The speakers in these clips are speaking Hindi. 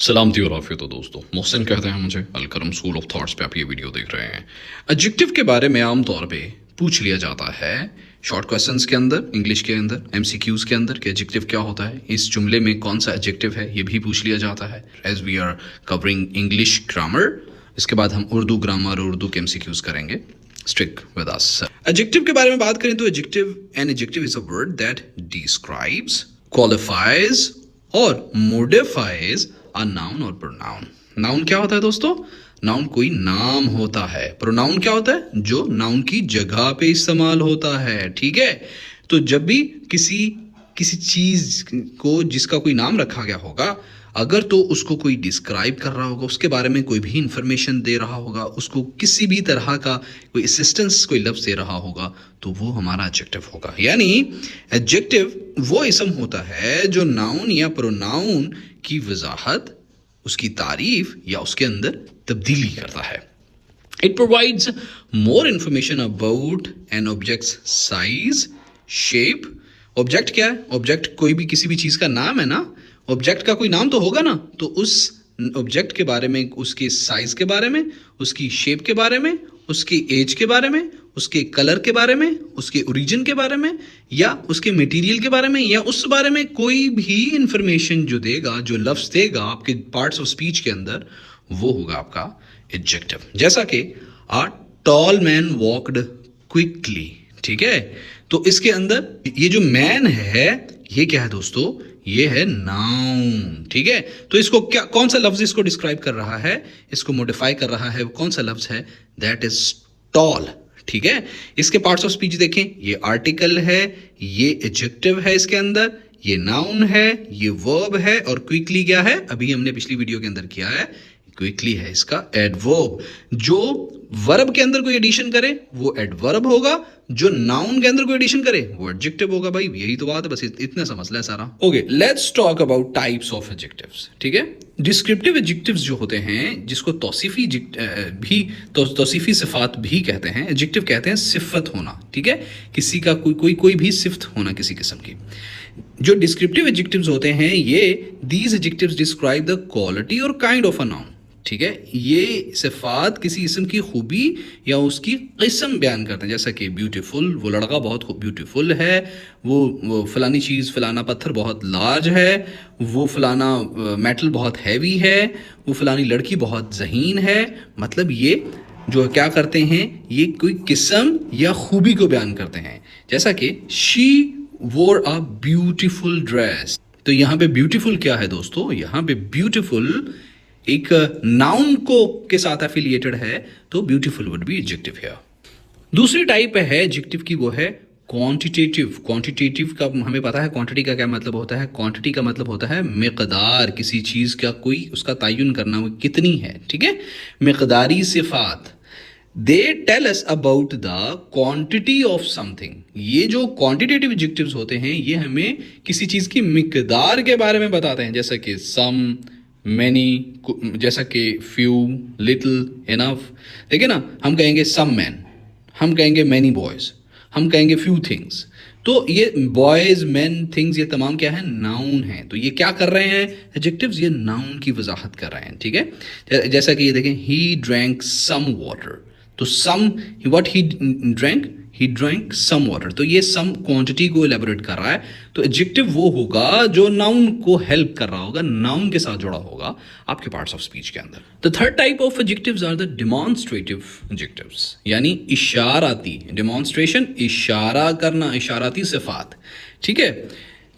सलामती और आफियत हो दोस्तों। मोहसिन कहते हैं मुझे। अलकरम स्कूल ऑफ थॉट्स पे आप ये वीडियो देख रहे हैं। एडजेक्टिव के बारे में आमतौर पे पूछ लिया जाता है शॉर्ट क्वेश्चंस के अंदर, इंग्लिश के अंदर, एमसीक्यूज के अंदर कि एडजेक्टिव क्या होता है, इस जुमले में कौन सा एडजेक्टिव है, ये भी पूछ लिया जाता है। As we are covering English grammar, इसके बाद हम उर्दू ग्रामर और उर्दू के एमसीक्यूज करेंगे। Stick with us. एडजेक्टिव के बारे में बात करें तो adjective is a word that describes, qualifies और मोडिफाइज अ नाउन और प्रोनाउन। नाउन क्या होता है दोस्तों? नाउन कोई नाम होता है। प्रोनाउन क्या होता है? जो नाउन की जगह पे इस्तेमाल होता है। ठीक है, तो जब भी किसी चीज को जिसका कोई नाम रखा गया होगा, अगर तो उसको कोई डिस्क्राइब कर रहा होगा, उसके बारे में कोई भी इंफॉर्मेशन दे रहा होगा, उसको किसी भी तरह का कोई असिस्टेंस, कोई लफ्ज दे रहा होगा, तो वो हमारा एडजेक्टिव होगा। यानी एडजेक्टिव वो इसम होता है जो नाउन या प्रोनाउन की वजाहत, उसकी तारीफ या उसके अंदर तब्दीली करता है। It provides more information about an objects size, shape. Object क्या है? ऑब्जेक्ट कोई भी किसी भी चीज का नाम है ना। ऑब्जेक्ट का कोई नाम तो होगा ना, तो उस ऑब्जेक्ट के बारे में, उसके साइज के बारे में, उसकी शेप के बारे में, उसकी एज के बारे में, उसके कलर के बारे में, उसके ओरिजिन के बारे में, या उसके मटेरियल के बारे में, या उस बारे में कोई भी इंफॉर्मेशन जो देगा, जो लफ्ज देगा आपके पार्ट्स ऑफ स्पीच के अंदर, वो होगा आपका एडजेक्टिव। जैसा कि a tall man walked quickly. ठीक है, तो इसके अंदर ये जो मैन है, ये क्या है दोस्तों? ये है नाउन। ठीक है, तो इसको क्या, कौन सा लफ्ज इसको डिस्क्राइब कर रहा है, इसको मॉडिफाई कर रहा है, कौन सा लफ्ज है? That is tall. ठीक है, इसके पार्ट्स ऑफ स्पीच देखें, ये आर्टिकल है, ये एडजेक्टिव है, इसके अंदर ये नाउन है, ये वर्ब है, और क्विकली क्या है? अभी हमने पिछली वीडियो के अंदर किया है, क्विकली है इसका एडवर्ब। जो वर्ब के अंदर कोई एडिशन करे वो एडवर्ब होगा, जो नाउन के अंदर कोई एडिशन करे वो एडजेक्टिव होगा। भाई यही तो बात है, बस इतना समझ ले सारा। Okay, let's talk about types of adjectives. ठीक है, डिस्क्रिप्टिव एडजेक्टिव्स जो होते हैं, जिसको तौसीफी सिफात भी कहते हैं। एडजेक्टिव कहते हैं सिफत होना। ठीक है, किसी का कोई भी सिफत होना किसी किस्म की। जो डिस्क्रिप्टिव एडजेक्टिव्स होते हैं, ये these adjectives describe the quality और काइंड ऑफ अ नाउन। ठीक है, ये सिफात किसी इसम की खूबी या उसकी किस्म बयान करते हैं। जैसा कि ब्यूटीफुल, वो लड़का बहुत ब्यूटीफुल है, वो फलानी चीज़, फलाना पत्थर बहुत लार्ज है, वो फलाना मेटल बहुत हैवी है, वो फलानी लड़की बहुत जहीन है। मतलब ये जो क्या करते हैं, ये कोई किस्म या खूबी को बयान करते हैं। जैसा कि शी वोर अ ब्यूटीफुल ड्रेस। तो यहाँ पे ब्यूटीफुल क्या है दोस्तों? यहाँ पे ब्यूटीफुल एक नाउन को के साथ एफिलिएटेड है, तो ब्यूटीफुल वुड बी एडजेक्टिव है। दूसरी टाइप है एडजेक्टिव की, वो है क्वांटिटेटिव। क्वांटिटेटिव का हमें पता है क्वांटिटी का क्या मतलब होता है। क्वांटिटी का मतलब होता है मिकदार, किसी चीज़ का कोई उसका तयन करना, वो कितनी है। ठीक है, मिकदारी सिफात। They tell us about the quantity of something. ये जो क्वांटिटेटिव एडजेक्टिव्स होते हैं, ये हमें किसी चीज़ की मिकदार के बारे में बताते हैं। जैसा कि सम, मैनी, जैसा कि फ्यू, लिटिल, इनफ। देखिए ना, हम कहेंगे सम मैन, हम कहेंगे मैनी बॉयज, हम कहेंगे फ्यू थिंग्स। तो ये बॉयज, मैन, थिंग्स, ये तमाम क्या है? नाउन है। तो ये क्या कर रहे हैं एडजेक्टिव्स? ये नाउन की वजाहत कर रहे हैं। ठीक है, जैसा कि ये देखें, ही ड्रैंक सम वाटर। तो some, what he drank some water. तो ये सम क्वांटिटी को एलेबोरेट कर रहा है। तो एडजेक्टिव वो होगा जो नाउन को हेल्प कर रहा होगा, नाउन के साथ जुड़ा होगा आपके पार्ट्स ऑफ स्पीच के अंदर। The third type of adjectives are the demonstrative adjectives, यानी इशाराती। डेमोन्स्ट्रेशन, इशारा करना, इशाराती सिफात। ठीक है,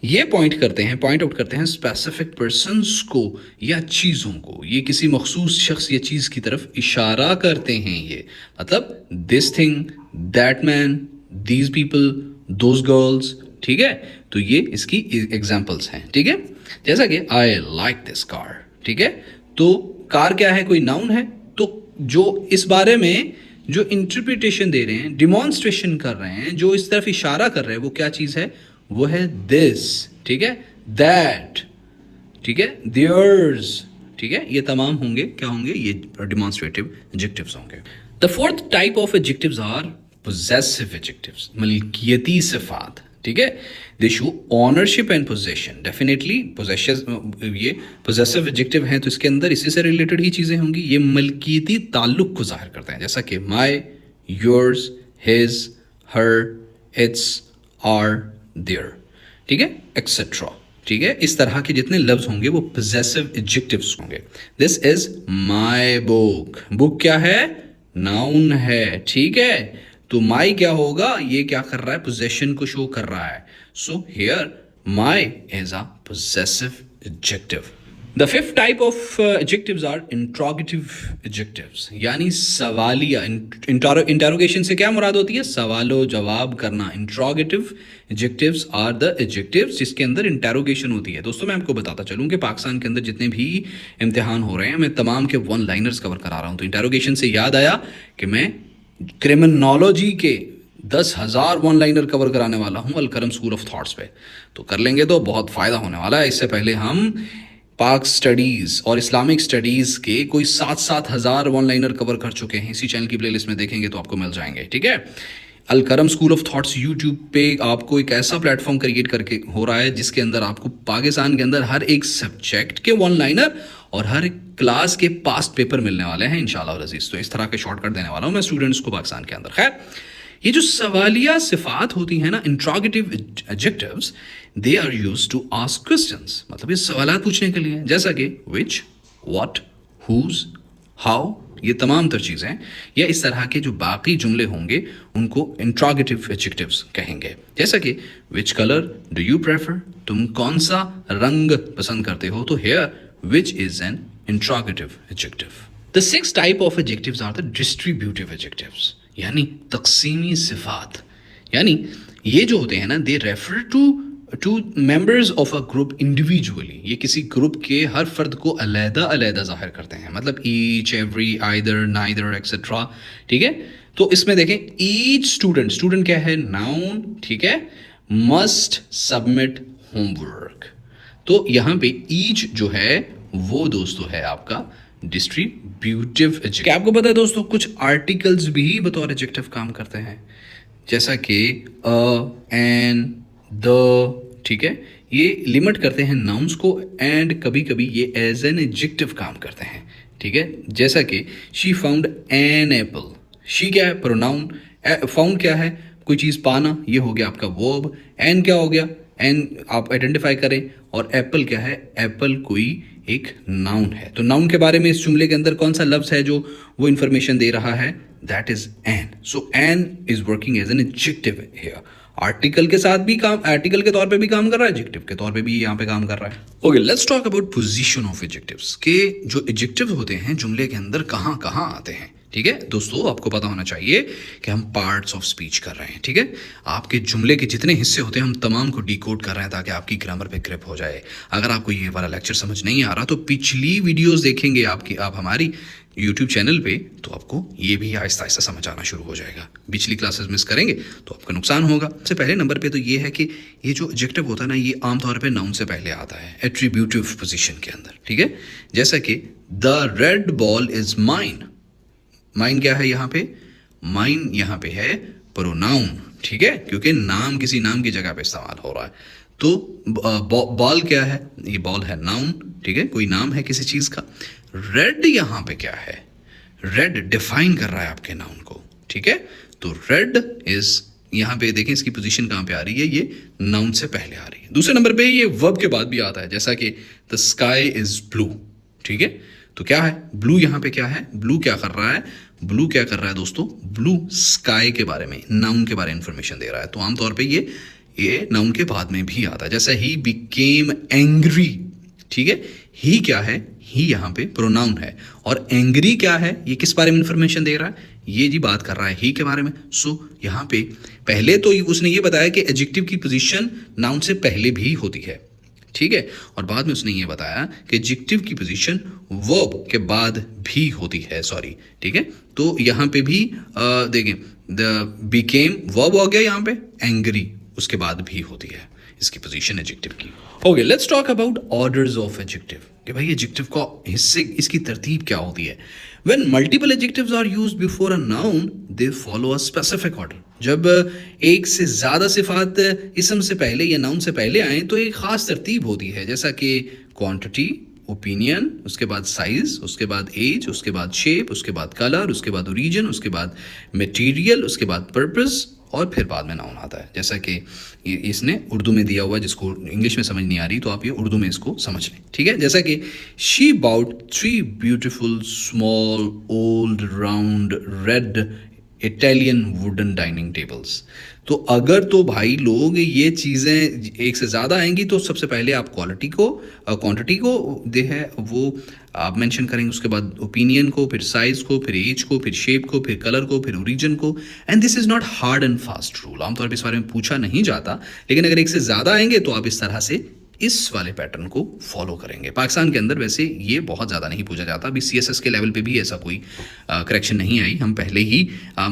ये पॉइंट आउट करते हैं स्पेसिफिक पर्सन्स को या चीज़ों को। ये किसी मखसूस शख्स या चीज़ की तरफ इशारा करते हैं। ये मतलब this thing, that man, these people, those girls. ठीक है, तो ये इसकी एग्जाम्पल्स हैं। ठीक है, जैसा कि आई लाइक दिस कार। ठीक है, तो कार क्या है? कोई नाउन है। तो जो इस बारे में जो इंटरप्रिटेशन दे रहे हैं, डिमॉन्स्ट्रेशन कर रहे हैं, जो इस तरफ इशारा कर रहे हैं, वो क्या चीज़ है? वो है दिस। ठीक है, दैट। ठीक है, देयर्स। ठीक है, ये तमाम होंगे, क्या होंगे? ये डिमॉन्स्ट्रेटिव एडजेक्टिव्स होंगे। The fourth type of adjectives are possessive adjectives, मलकियती सिफात। ठीक है। They show ownership and possession, definitely possession, ये पोजेसिव एडजेक्टिव हैं तो इसके अंदर इसी से रिलेटेड ही चीज़ें होंगी। ये मलकियती ताल्लुक को जाहिर करते हैं, जैसा कि my, yours, his, her, its, our, their, ठीक है, एक्सेट्रा। ठीक है, इस तरह के जितने लफ्ज होंगे वो पोजेसिव एडजेक्टिव्स होंगे। This is my book, book क्या है, नाउन है, ठीक है। तो माई क्या होगा, ये क्या कर रहा है, पोजेशन को शो कर रहा है। So here my is a possessive adjective. The fifth type of adjectives are interrogative adjectives, यानी सवालिया। इंटरोगेशन से क्या मुराद होती है, सवालो जवाब करना। Interrogative adjectives are the adjectives जिसके अंदर इंटरोगेशन होती है। दोस्तों मैं आपको बताता चलूं कि पाकिस्तान के अंदर जितने भी इम्तिहान हो रहे हैं मैं तमाम के वन लाइनर्स कवर करा रहा हूं। तो इंटरोगेशन से याद आया कि मैं क्रिमिनोलॉजी के 10,000 वन लाइनर कवर कराने वाला हूं अलकरम स्कूल ऑफ थॉट्स पे, तो कर लेंगे तो बहुत फ़ायदा होने वाला है। इससे पहले हम पाक स्टडीज़ और इस्लामिक स्टडीज़ के कोई 7-7 हज़ार वन लाइनर कवर कर चुके हैं। इसी चैनल की प्लेलिस्ट में देखेंगे तो आपको मिल जाएंगे, ठीक है। Alkaram school of thoughts YouTube पे आपको एक ऐसा प्लेटफॉर्म क्रिएट करके हो रहा है जिसके अंदर आपको पाकिस्तान के अंदर हर एक सब्जेक्ट के वन लाइनर और हर एक क्लास के पास्ट पेपर मिलने वाले हैं इंशाल्लाह अज़ीज़। तो इस तरह के शॉर्टकट देने वाला हूँ मैं स्टूडेंट्स को पाकिस्तान के अंदर। खैर, ये जो सवालिया सिफात होती हैं ना, interrogative adjectives, they are used to ask questions, मतलब ये सवालात पूछने के लिए, जैसा कि विच, व्हाट, हुज, हाउ, ये तमाम तर चीज़ें या इस तरह के जो बाकी जुमले होंगे उनको इंट्रोगेटिव एडजेक्टिव्स कहेंगे। जैसा कि which colour do you prefer, तुम कौन सा रंग पसंद करते हो, तो here which is an interrogative adjective. The sixth type of adjectives are the distributive adjectives, यानी तकसीमी सिफात। यानी ये जो होते हैं ना, they refer to members of a group individually, ये किसी ग्रुप के हर फर्द को अलहदा अलहदा जाहिर करते हैं, मतलब each, every, either, neither, etcetera, ठीक है। तो इसमें देखें ईच स्टूडेंट, स्टूडेंट क्या है, नाउन, ठीक है, मस्ट सबमिट होमवर्क। तो यहाँ पे ईच जो है वो दोस्तों है आपका डिस्ट्रीब्यूटिव एडजेक्टिव। क्या आपको पता है दोस्तों, कुछ आर्टिकल्स भी बतौर एडजेक्टिव काम करते हैं, जैसा कि अ, एन, द, ठीक है, ये लिमिट करते हैं नाउन्स को, एंड कभी कभी ये एज एन एडजेक्टिव काम करते हैं, ठीक है। जैसा कि she found an apple, she क्या है, प्रोनाउन, फाउंड क्या है, कोई चीज़ पाना, ये हो गया आपका वर्ब, एन क्या हो गया, एन आप आइडेंटिफाई करें, और एप्पल क्या है, एप्पल कोई एक नाउन है। तो नाउन के बारे में इस जुमले के अंदर कौन सा लफ्ज़ है जो वो इंफॉर्मेशन दे रहा है, that is an. So an is working as an adjective here. Article के साथ भी काम, आर्टिकल के तौर पे भी काम कर रहा है, एडजेक्टिव के तौर पे भी यहाँ पे काम कर रहा है। Okay, let's talk about position of adjectives, के जो एडजेक्टिव होते हैं जुमले के अंदर कहाँ कहाँ आते हैं, ठीक है। दोस्तों आपको पता होना चाहिए कि हम पार्ट्स ऑफ स्पीच कर रहे हैं, ठीक है। आपके जुमले के जितने हिस्से होते हैं हम तमाम को डिकोड कर रहे हैं ताकि आपकी ग्रामर पे ग्रिप हो जाए। अगर आपको ये वाला लेक्चर समझ नहीं आ रहा तो पिछली वीडियोस देखेंगे आप हमारी यूट्यूब चैनल पे, तो आपको ये भी आहिस्ता आहिस्ता समझ आना शुरू हो जाएगा। पिछली क्लासेस मिस करेंगे तो आपका नुकसान होगा। सबसे पहले नंबर पे तो ये है कि ये जो एडजेक्टिव होता है ना, ये आमतौर पे नाउन से पहले आता है एट्रीब्यूटिव पोजीशन के अंदर, ठीक है। जैसा कि the red ball is mine, mine क्या है यहाँ पे, माइन यहाँ पे है प्रोनाउन, ठीक है, क्योंकि नाम किसी नाम की जगह पे इस्तेमाल हो रहा है। तो बॉल क्या है, ये बॉल है नाउन, ठीक है, कोई नाम है किसी चीज़ का। रेड यहाँ पे क्या है, रेड डिफाइन कर रहा है आपके नाउन को, ठीक है। तो रेड इज, यहाँ पे देखें इसकी पोजीशन कहाँ पे आ रही है, ये नाउन से पहले आ रही है। दूसरे नंबर पे ये वर्ब के बाद भी आता है, जैसा कि द स्काई इज ब्लू, ठीक है। तो क्या है, ब्लू यहाँ पे क्या है, ब्लू क्या कर रहा है, ब्लू क्या कर रहा है दोस्तों, ब्लू स्काई के बारे में, नाउन के बारे में इंफॉर्मेशन दे रहा है। तो आमतौर पे ये नाउन के बाद में भी आता है। जैसा ही बिकेम एंग्री, ठीक है, ही क्या है, ही यहाँ पे प्रोनाउन है, और एंग्री क्या है, ये किस बारे में इंफॉर्मेशन दे रहा है, ये जी बात कर रहा है ही के बारे में। सो यहाँ पे पहले तो उसने ये बताया कि एडजेक्टिव की पोजीशन नाउन से पहले भी होती है, ठीक है, और बाद में उसने ये बताया कि एडजेक्टिव की पोजीशन वर्ब के बाद भी होती है, सॉरी, ठीक है। तो यहाँ पे भी देखें, द बिकेम वर्ब हो गया, यहाँ पे एंग्री उसके बाद भी होती है इसकी पोजीशन एडजेक्टिव की। Okay, let's talk about orders of adjective, कि भाई एडजेक्टिव का हिस्से, इसकी तरतीब क्या होती है। When multiple adjectives are used before a noun they follow a specific order. जब एक से ज़्यादा सिफात इसम से पहले या नाउन से पहले आए तो एक ख़ास तरतीब होती है, जैसा कि क्वांटिटी, ओपिनियन, उसके बाद साइज़, उसके बाद एज, उसके बाद शेप, उसके बाद कलर, उसके बाद ओरिजिन, उसके बाद मटेरियल, उसके बाद पर्पस और फिर बाद में नाउन आता है। जैसा कि इसने उर्दू में दिया हुआ, जिसको इंग्लिश में समझ नहीं आ रही तो आप ये उर्दू में इसको समझ लें, ठीक है। जैसा कि she bought 3 beautiful small old round red Italian wooden dining tables. तो अगर तो भाई लोग ये चीज़ें एक से ज़्यादा आएंगी तो सबसे पहले आप क्वांटिटी को दे है वो आप मेंशन करेंगे, उसके बाद ओपिनियन को, फिर साइज़ को, फिर एज को, फिर शेप को, फिर कलर को, फिर ओरिजिन को। And this is not hard and fast rule, आमतौर पर इस बारे में पूछा नहीं जाता, लेकिन अगर एक से ज़्यादा आएंगे तो आप इस तरह से इस वाले पैटर्न को फॉलो करेंगे। पाकिस्तान के अंदर वैसे ये बहुत ज़्यादा नहीं पूछा जाता, अभी CSS के लेवल पे भी ऐसा कोई करेक्शन नहीं आई। हम पहले ही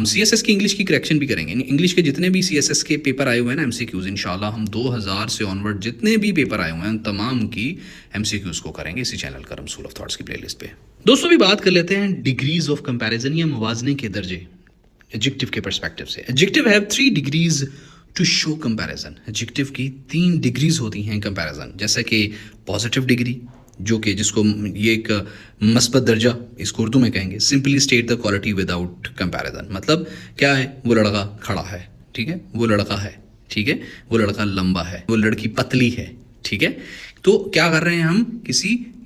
CSS की इंग्लिश की करेक्शन भी करेंगे। इंग्लिश के जितने भी CSS के पेपर आए हुए हैं ना, MCQs, इंशाल्लाह हम 2000 से ऑनवर्ड जितने भी पेपर आए हुए हैं तमाम की MCQs को करेंगे इसी चैनल करम स्कूल ऑफ थॉट्स की प्लेलिस्ट पे। दोस्तों भी बात कर लेते हैं डिग्रीज ऑफ कंपैरिजन या मुवाजने के दर्जे एडजेक्टिव के पर्सपेक्टिव से। Adjective have 3 degrees to show comparison. Adjective की 3 डिग्रीज होती हैं कंपैरिजन, जैसे कि पॉजिटिव डिग्री, जो कि जिसको ये एक मस्बत दर्जा इसको उर्दू में कहेंगे। Simply state the quality without comparison, मतलब क्या है, वो लड़का खड़ा है, ठीक है, वो लड़का है, ठीक है, वो लड़का लंबा है, वो लड़की पतली है, ठीक है। तो क्या कर रहे हैं हम,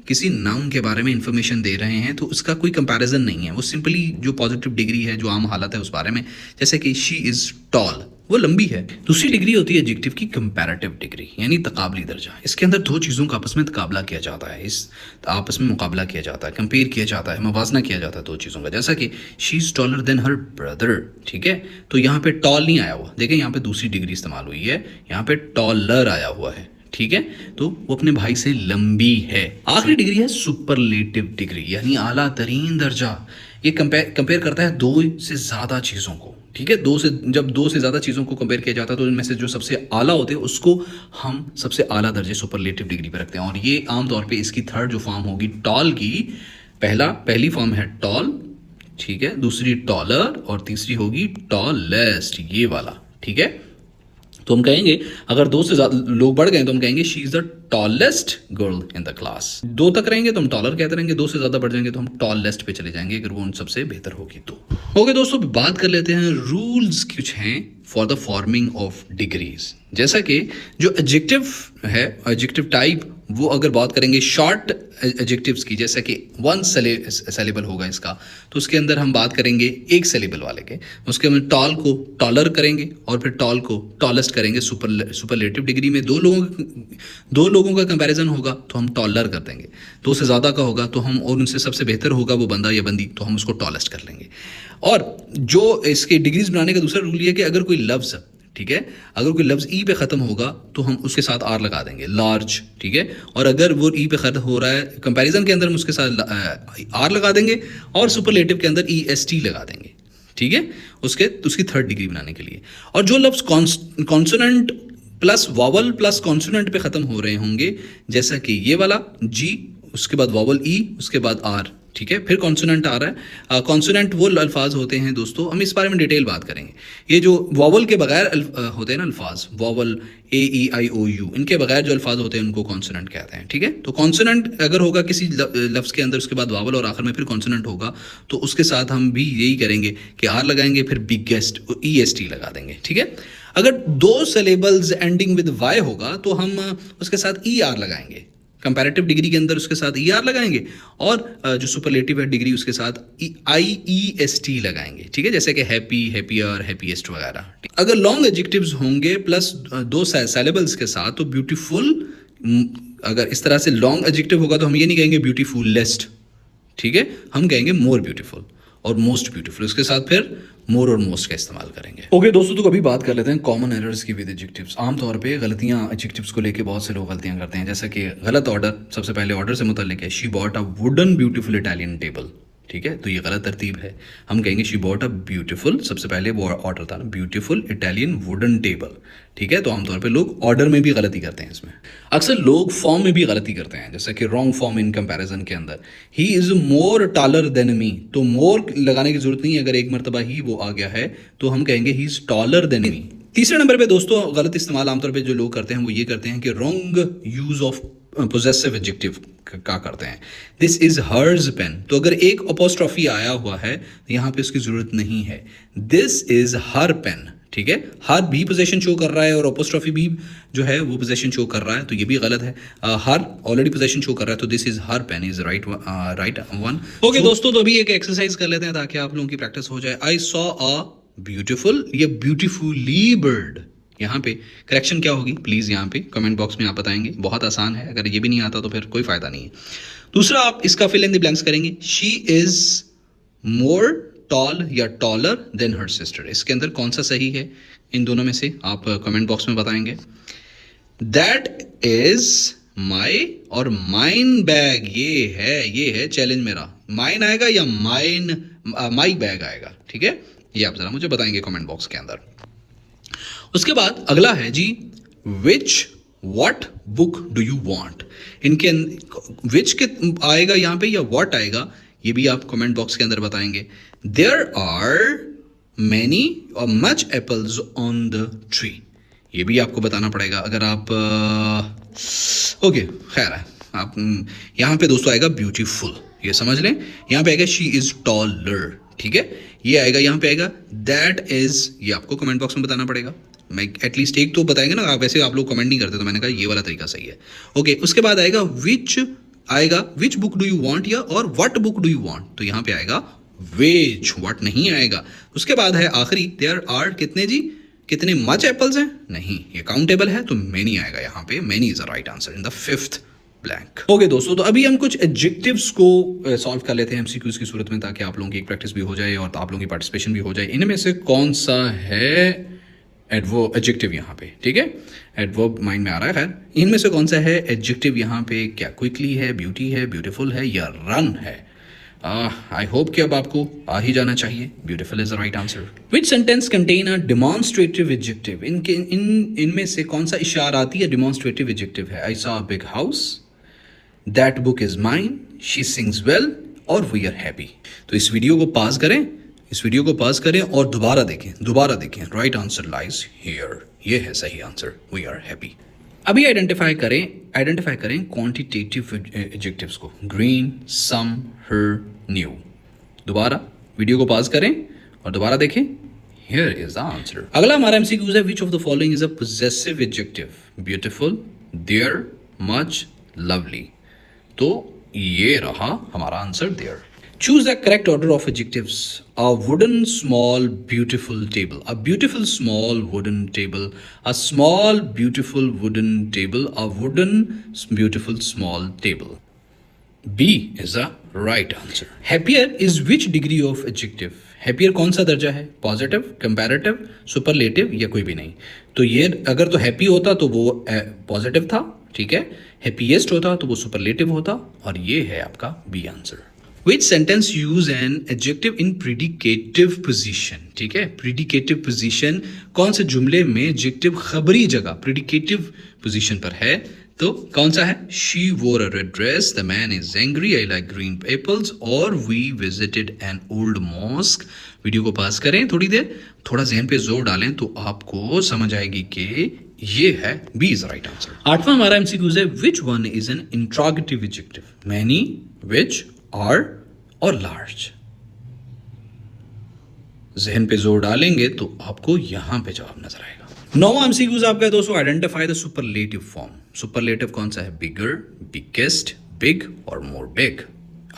किसी नाउन के बारे में इंफॉर्मेशन दे रहे हैं तो उसका कोई कंपैरिजन नहीं है, वो सिंपली जो पॉजिटिव डिग्री है, जो आम हालत है उस बारे में। जैसे कि शी इज़ टॉल, वो लंबी है। दूसरी डिग्री होती है एडजेक्टिव की कंपैरेटिव डिग्री, यानी तकाबली दर्जा। इसके अंदर 2 चीज़ों का आपस में तकाबला किया जाता है, इस आपस में मुकाबला किया जाता है, कंपेयर किया जाता है, मवाजना किया जाता है 2 चीज़ों का। जैसा कि she is taller than her brother, ठीक है। तो यहाँ पे टॉल नहीं आया हुआ, देखें यहाँ पे दूसरी डिग्री इस्तेमाल हुई है, यहाँ पे टॉलर आया हुआ है, ठीक है। तो वो अपने भाई से लंबी है। आखिरी डिग्री है सुपरलेटिव डिग्री, यानी आला तरीन दर्जा। ये कंपेयर करता है 2 से ज़्यादा चीज़ों को, ठीक है। जब 2 से ज़्यादा चीज़ों को कंपेयर किया जाता है तो इनमें से जो सबसे आला होते हैं उसको हम सबसे आला दर्जे सुपरलेटिव डिग्री पे रखते हैं। और ये आमतौर पे इसकी थर्ड जो फॉर्म होगी टॉल की, पहली फॉर्म है टॉल, ठीक है, दूसरी टॉलर और तीसरी होगी टॉलेस्ट, ये वाला, ठीक है। तो हम कहेंगे अगर 2 से ज़्यादा लोग बढ़ गए तो हम कहेंगे she is the tallest girl in the class. 2 तक रहेंगे तो हम टॉलर कहते रहेंगे, 2 से ज़्यादा बढ़ जाएंगे तो हम टॉलेस्ट पे चले जाएंगे अगर वो उन सबसे बेहतर होगी तो। ओके दोस्तों, बात कर लेते हैं रूल्स कुछ हैं for the forming of degrees. जैसा कि जो एडजेक्टिव है, एडजेक्टिव टाइप, वो अगर बात करेंगे शॉर्ट एडजेक्टिव्स की, जैसा कि 1 सेलेबल होगा इसका, तो उसके अंदर हम बात करेंगे 1 सेलेबल वाले के। उसके अंदर टॉल को टॉलर करेंगे और फिर टॉल को टॉलेस्ट करेंगे सुपरलेटिव डिग्री में। 2 लोगों का कंपैरिजन होगा तो हम टॉलर कर देंगे, 2 से ज़्यादा का होगा तो हम, और उनसे सबसे बेहतर होगा वो बंदा या बंदी, तो हम उसको टॉलेस्ट कर लेंगे। और जो इसके डिग्रीज बनाने का दूसरा रूल ये है कि अगर कोई लफ्ज़, ठीक है, अगर कोई लफ्ज़ ई पे ख़त्म होगा तो हम उसके साथ आर लगा देंगे, लार्ज, ठीक है। और अगर वो ई पे ख़त्म हो रहा है कंपैरिजन के अंदर, हम उसके साथ आर लगा देंगे और सुपरलेटिव के अंदर EST लगा देंगे, ठीक है, उसकी थर्ड डिग्री बनाने के लिए। और जो लफ्ज़ consonant plus vowel plus consonant पे ख़त्म हो रहे होंगे, जैसा कि ये वाला जी, उसके बाद वॉवल ई, उसके बाद आर, ठीक है, फिर कॉन्सोनेंट आ रहा है। कॉन्सोनेंट वो अल्फाज होते हैं दोस्तों, हम इस बारे में डिटेल बात करेंगे। ये जो वॉवल के बगैर होते हैं ना अल्फाज, वॉवल AEIOU, इनके बगैर जो अल्फाज होते हैं उनको कॉन्सोनेंट कहते हैं, ठीक है। तो कॉन्सोनेंट अगर होगा किसी लफ्ज़ के अंदर, उसके बाद वॉवल और आखिर में फिर कॉन्सोनेंट होगा, तो उसके साथ हम भी यही करेंगे कि आर लगाएंगे, फिर बिगेस्ट EST लगा देंगे, ठीक है। अगर 2 सिलेबल्स एंडिंग विद वाई होगा तो हम उसके साथ ER लगाएंगे, कंपैरेटिव डिग्री के अंदर उसके साथ ER लगाएंगे, और जो सुपरलेटिव है डिग्री उसके साथ IEST लगाएंगे, ठीक है, जैसे कि हैप्पी, हैप्पियर, हैप्पीएस्ट वगैरह। अगर लॉन्ग एडजेक्टिव्स होंगे प्लस 2 सिलेबल्स के साथ तो ब्यूटीफुल, अगर इस तरह से लॉन्ग एडजेक्टिव होगा तो हम ये नहीं कहेंगे ब्यूटीफुलेस्ट, ठीक है, हम कहेंगे मोर ब्यूटीफुल और मोस्ट ब्यूटीफुल, उसके साथ फिर मोर और मोस्ट का इस्तेमाल करेंगे। ओके दोस्तों, तो कभी बात कर लेते हैं कॉमन एरर्स की विद एडजेक्टिव्स। आमतौर पे गलतियां एडजेक्टिव्स को लेके बहुत से लोग गलतियां करते हैं, जैसा कि गलत ऑर्डर। सबसे पहले ऑर्डर से मुताल्लिक है, she bought a wooden beautiful Italian table, ठीक है, तो ये गलत तरतीब है। हम कहेंगे शी बॉट अ ब्यूटीफुल, सबसे पहले वो ऑर्डर था ना, ब्यूटीफुल इटालियन वुडन टेबल, ठीक है। तो आमतौर पे लोग ऑर्डर में भी गलती करते हैं इसमें। अक्सर लोग फॉर्म में भी गलती करते हैं, जैसे कि रॉन्ग फॉर्म इन कंपैरिजन के अंदर, he is more taller than me, तो मोर लगाने की जरूरत नहीं है, अगर एक मरतबा ही वो आ गया है तो हम कहेंगे he is taller than me. तीसरे नंबर पे दोस्तों गलत इस्तेमाल आमतौर पे जो लोग करते हैं वो ये करते हैं कि wrong use of possessive adjective का करते हैं। दिस इज हर्स पेन, तो अगर एक अपोस्ट्रॉफी आया हुआ है तो यहाँ पे उसकी जरूरत नहीं है, दिस इज हर पेन, ठीक है। हर भी पोजेशन शो कर रहा है और अपोस्ट्रॉफी भी जो है वो पोजेशन शो कर रहा है, तो ये भी गलत है। हर ऑलरेडी पोजेशन शो कर रहा है, तो this is her pen is right one. Okay दोस्तों, तो अभी एक एक्सरसाइज कर लेते हैं ताकि आप लोगों की प्रैक्टिस हो जाए। आई सॉ अ ब्यूटीफुल या ब्यूटीफुली बर्ड, यहाँ पे करेक्शन क्या होगी प्लीज़ यहाँ पे कमेंट बॉक्स में आप बताएंगे, बहुत आसान है, अगर ये भी नहीं आता तो फिर कोई फ़ायदा नहीं है। दूसरा आप इसका फिल इन द ब्लैंक्स करेंगे, शी इज़ मोर टॉल या टॉलर देन हर सिस्टर, इसके अंदर कौन सा सही है इन दोनों में से आप कमेंट बॉक्स में बताएंगे। दैट इज़ माई और माइन बैग, ये है चैलेंज मेरा, माइन आएगा या माई बैग आएगा, ठीक है, ये आप ज़रा मुझे बताएंगे कमेंट बॉक्स के अंदर। उसके बाद अगला है जी, which what book do you want, इनके विच के आएगा यहाँ पे या वॉट आएगा, ये भी आप कमेंट बॉक्स के अंदर बताएंगे। देयर आर मैनी और much apples on the tree, ये भी आपको बताना पड़ेगा अगर आप ओके खैर है आप यहाँ पे दोस्तों आएगा ब्यूटीफुल, ये समझ लें। यहाँ पे आएगा शी इज टॉलर, ठीक है, ये आएगा। यहाँ पे आएगा दैट इज, ये आपको कमेंट बॉक्स में बताना पड़ेगा। मैं एटलीस्ट एक तो बताएंगे ना, वैसे आप लोग कमेंट नहीं करते, तो मैंने कहा ये वाला तरीका सही है। ओके, उसके बाद आएगा विच, आएगा which book do you want या और what book do you want, तो यहाँ पे आएगा विच, व्हाट नहीं आएगा। उसके बाद है आखिरी, देयर आर कितने जी, कितने मच एप्पल्स हैं, नहीं ये काउंटेबल है तो मैनी आएगा यहाँ पे, many is a right answer in the fifth blank. Okay दोस्तों, तो अभी हम कुछ एडजेक्टिव्स को सॉल्व कर लेते हैं एमसीक्यूज की सूरत में, ताकि आप लोगों की एक प्रैक्टिस भी हो जाए और आप लोगों की पार्टिसिपेशन भी हो जाए। इनमें से कौन सा है एडजेक्टिव यहाँ पे, ठीक है, एडवर्ब माइंड में आ रहा है, खैर इनमें से कौन सा है एडजेक्टिव यहाँ पे, क्या क्विकली है, ब्यूटी है, ब्यूटीफुल है या रन है। आई होप कि अब आपको आ ही जाना चाहिए, beautiful is the right answer. Which sentence contain a demonstrative adjective, इनमें से कौन सा इशाराती या डिमॉन्स्ट्रेटिव एडजेक्टिव है। I saw a big house, that book is mine, she sings well और वी आर हैप्पी। तो इस वीडियो को पॉज करें, और दोबारा देखें, राइट आंसर लाइज हियर, ये है सही आंसर, वी आर हैप्पी। अभी आइडेंटिफाई करें क्वांटिटेटिव एडजेक्टिव्स को, ग्रीन, सम, हर, न्यू। दोबारा वीडियो को पॉज करें और दोबारा देखें, हियर इज द आंसर। अगला हमारा एमसीक्यूज है, which of the following is a possessive adjective, beautiful, their, much, lovely. तो ये रहा हमारा answer, their. Choose the correct order of adjectives. A wooden, small, beautiful table. A beautiful, small, wooden table. A small, beautiful, wooden table. A wooden, beautiful, small table. B is the right answer. Happier is which degree of adjective? Happier कौन सा दर्जा है? Positive, comparative, superlative या कोई भी नहीं। तो ये अगर तो happy होता तो वो positive था, ठीक है। Happiest होता तो वो superlative होता, और ये है आपका B answer. Which sentence use an adjective in predicative position? ठीक है, predicative position कौन से जुमले में adjective खबरी जगह predicative position पर है, तो कौन सा है? She wore a red dress, the man is angry, I like green apples, और we visited an old mosque। Video को पास करें थोड़ी देर, थोड़ा ज़हन पे जोर डालें तो आपको समझ आएगी कि ये है B is the right answer। आठवां हमारा MCQ है, which one is an interrogative adjective? Many, which, are और लार्ज। जहन पे जोर डालेंगे तो आपको यहां पे जवाब नजर आएगा। नौवां एमसीक्यूज आपका है दोस्तों, identify the superlative form. Superlative कौन सा है? बिगर, बिगेस्ट, बिग और मोर बिग।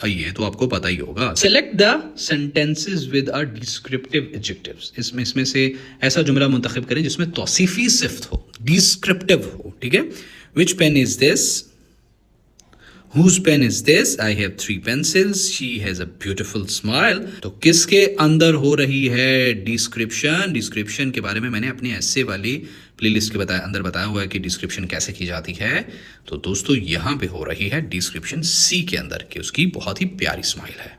ये तो आपको पता ही होगा। Select the sentences with a descriptive adjectives. इसमें से ऐसा जुमला मुंतखब करें जिसमें तौसीफी सिफ्त हो, डिस्क्रिप्टिव हो, ठीक है। Which pen is this? Whose pen is this? I have 3 pencils. She has a beautiful smile. तो किसके अंदर हो रही है डिस्क्रिप्शन? डिस्क्रिप्शन के बारे में मैंने अपने ऐसे वाली प्लेलिस्ट के अंदर बताया हुआ है कि डिस्क्रिप्शन कैसे की जाती है। तो दोस्तों यहाँ पे हो रही है डिस्क्रिप्शन सी के अंदर कि उसकी बहुत ही प्यारी स्माइल है।